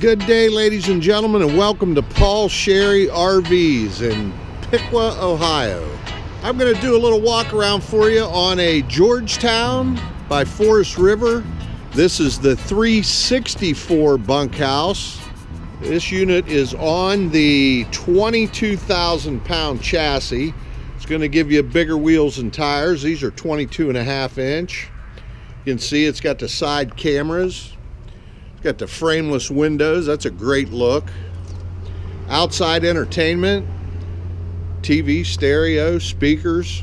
Good day, ladies and gentlemen, and welcome to Paul Sherry RVs in Piqua, Ohio. I'm going to do a little walk around for you on a Georgetown by Forest River. This is the 364 bunkhouse. This unit is on the 22,000 pound chassis. It's going to give you bigger wheels and tires. These are 22.5 inch. You can see it's got the side cameras. Got the frameless windows, that's a great look. Outside entertainment, TV, stereo, speakers.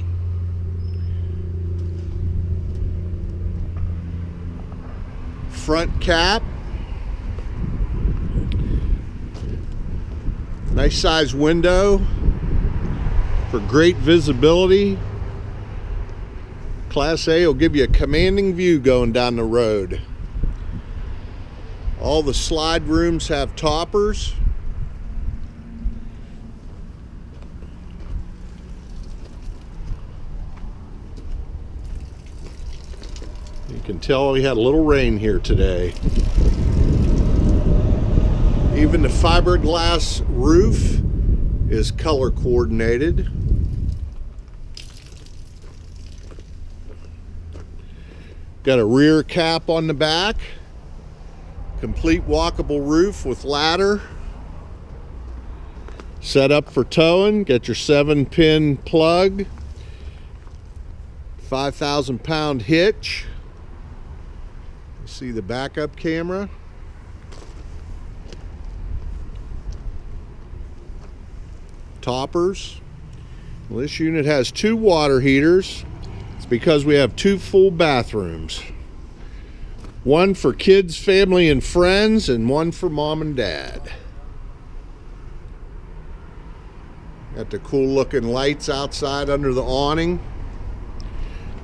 Front cap. Nice size window for great visibility. Class A will give you a commanding view going down the road. All the slide rooms have toppers. You can tell we had a little rain here today. Even the fiberglass roof is color coordinated. Got a rear cap on the back. Complete walkable roof with ladder. Set up for towing. Get your 7-pin plug. 5,000 pound hitch. You see the backup camera. Toppers. Well, this unit has 2 water heaters. It's because we have 2 full bathrooms. One for kids, family, and friends, and one for mom and dad. Got the cool looking lights outside under the awning.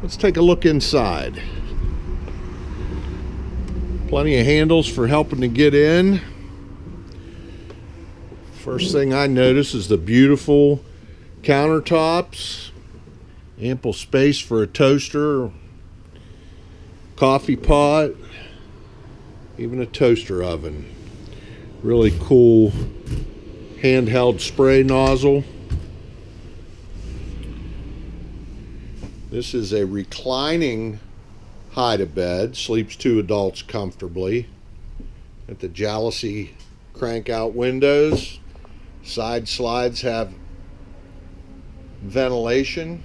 Let's take a look inside. Plenty of handles for helping to get in. First thing I notice is the beautiful countertops. Ample space for a toaster, coffee pot, even a toaster oven. Really cool handheld spray nozzle. This is a reclining hide-a-bed, sleeps 2 adults comfortably. At the jalousie crank out windows. Side slides have ventilation.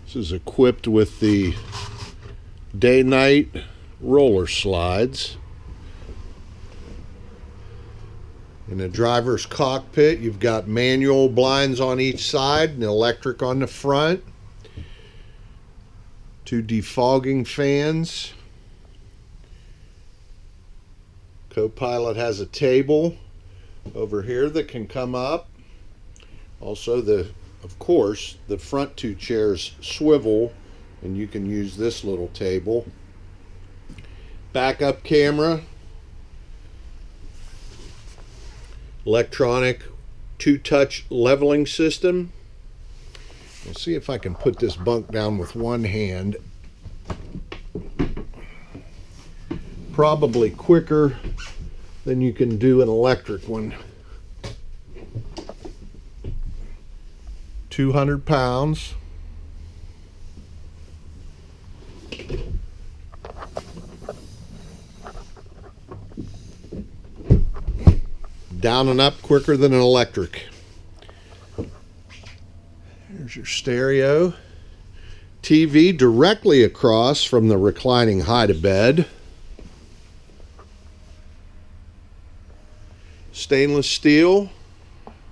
This is equipped with the day-night roller slides. In the driver's cockpit, you've got manual blinds on each side and electric on the front. 2 defogging fans. Co-pilot has a table over here that can come up. Also, of course, the front 2 chairs swivel, and you can use this little table. Backup camera. Electronic 2-touch leveling system. Let's see if I can put this bunk down with one hand. Probably quicker than you can do an electric one. 200 pounds. Down and up quicker than an electric. Here's your stereo. TV directly across from the reclining hide-a-bed. Stainless steel,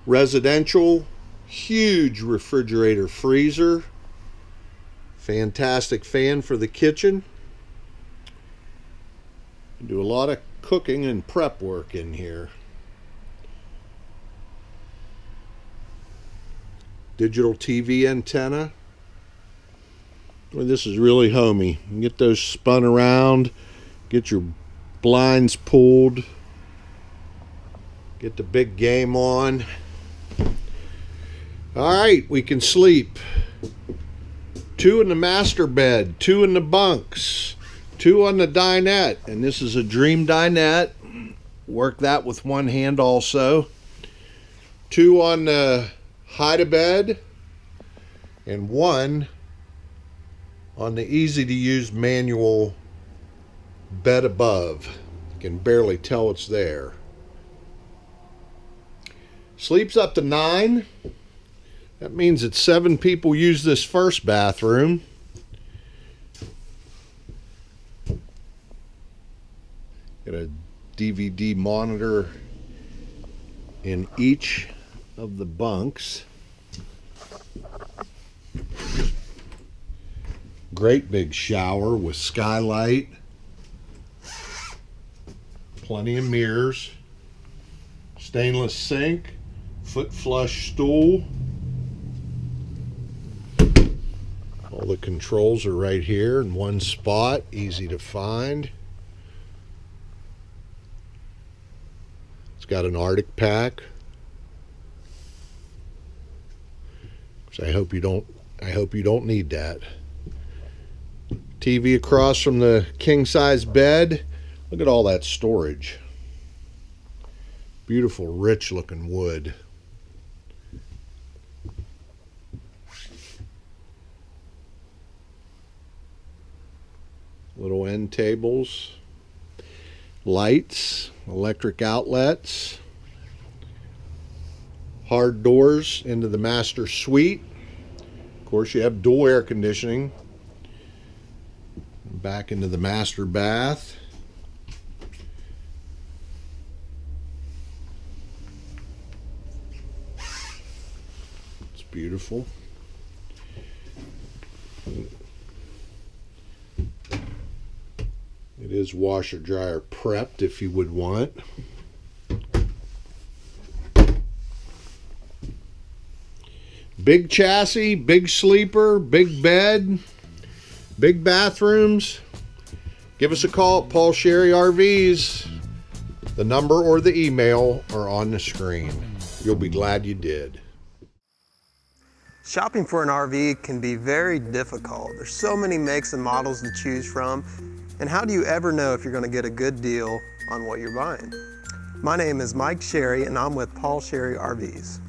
residential, huge refrigerator freezer. Fantastic fan for the kitchen. Do a lot of cooking and prep work in here. Digital TV antenna. Well, this is really homey. You get those spun around, get your blinds pulled, get the big game on. All right, we can sleep. 2 in the master bed, 2 in the bunks, 2 on the dinette, and this is a dream dinette. Work that with one hand also. 2 on the hide-a-bed, and 1 on the easy-to-use manual bed above. You can barely tell it's there. Sleeps up to 9. That means that 7 people use this first bathroom. Got a DVD monitor in each of the bunks. Great big shower with skylight. Plenty of mirrors. Stainless sink. Foot flush stool. All the controls are right here in one spot, easy to find. It's got an Arctic pack, which I hope you don't need that. TV across from the king size bed. Look at all that storage. Beautiful, rich looking wood. Little end tables, lights, electric outlets, hard doors into the master suite. Of course, you have dual air conditioning. Back into the master bath. It's beautiful. It is washer dryer prepped if you would want. Big chassis, big sleeper, big bed, big bathrooms. Give us a call at Paul Sherry RVs. The number or the email are on the screen. You'll be glad you did. Shopping for an RV can be very difficult. There's so many makes and models to choose from. And how do you ever know if you're going to get a good deal on what you're buying? My name is Mike Sherry and I'm with Paul Sherry RVs.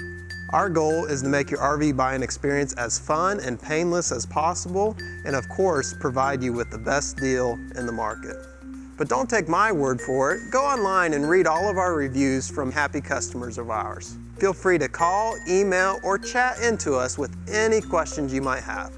Our goal is to make your RV buying experience as fun and painless as possible, and of course, provide you with the best deal in the market. But don't take my word for it. Go online and read all of our reviews from happy customers of ours. Feel free to call, email, or chat into us with any questions you might have.